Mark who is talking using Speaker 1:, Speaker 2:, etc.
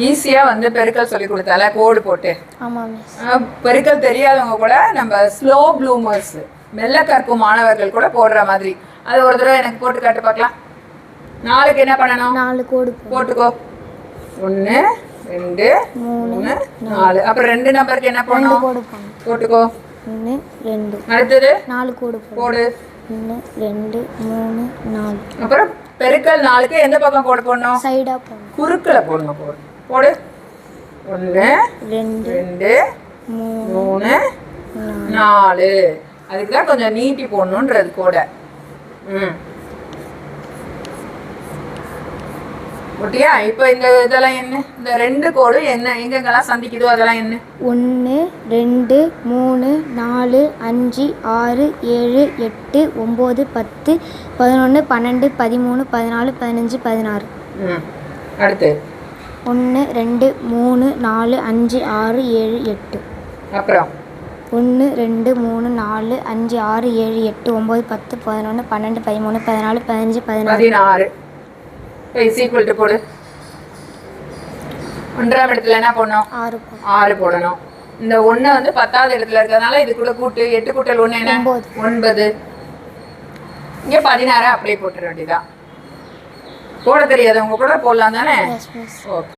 Speaker 1: ஈஸியாக வந்து பெருக்கல் சொல்லி கொடுத்தால கோடு போட்டு.
Speaker 2: ஆமாம் மிஸ்.
Speaker 1: பெருக்கல் தெரியாதவங்க கூட நம்ம ஸ்லோ ப்ளூமர்ஸ் மெல்ல கற்கும் மாணவர்கள் கூட போடுற மாதிரி அது ஒரு தடவை எனக்கு போட்டு காட்டு பார்க்கலாம். 4க்கு என்ன பண்ணணும்?
Speaker 2: 4 கோடு
Speaker 1: போட்டுக்கோ. 1 2 3 4. அப்புறம் 2 நம்பருக்கு என்ன பண்ணணும்?
Speaker 2: கோடு போடணும்.
Speaker 1: போட்டுக்கோ.
Speaker 2: 1 2.
Speaker 1: அடுத்தது
Speaker 2: 4 கோடு
Speaker 1: போடு.
Speaker 2: 1 2 3 4.
Speaker 1: அப்புறம் பெருக்கல் 4க்கு எந்த பக்கம் கோடு போடணும்?
Speaker 2: சைடா போடணும்.
Speaker 1: குறுக்கல போடணும். போடு. 1
Speaker 2: 2
Speaker 1: 2 3 4. அதுக்கு தான் கொஞ்சம் நீட்டி போடணுன்றது கூட. ஓட்டியா? இப்போ இந்த இதெல்லாம் என்ன? இந்த 2 கோடு என்ன எங்கெங்கெல்லாம் சந்திக்குதோ அதெல்லாம் என்ன?
Speaker 2: 1 2 3 4 5 6 7 8 9 10 11 12 13 14 15 16.
Speaker 1: அடுத்து
Speaker 2: 1 2 3 4 5 6 7 8.
Speaker 1: அப்புறம்
Speaker 2: 1 2 3 4 5 6 7 8 9 10 11 12 13 14 15 16.
Speaker 1: = போடு. 1ஆம் இடத்துல என்ன போடணும்? 6 போடணும். இந்த 1 வந்து 10வது இடத்துல இருக்கிறதுனால இது கூட கூட்டு. 8 கூட்டல் 1 என்ன? 9. இங்கே 16 அப்படியே போட்டுற வேண்டியதான். போட தெரியாதவங்க கூட போடலாம் தானே? ஓகே.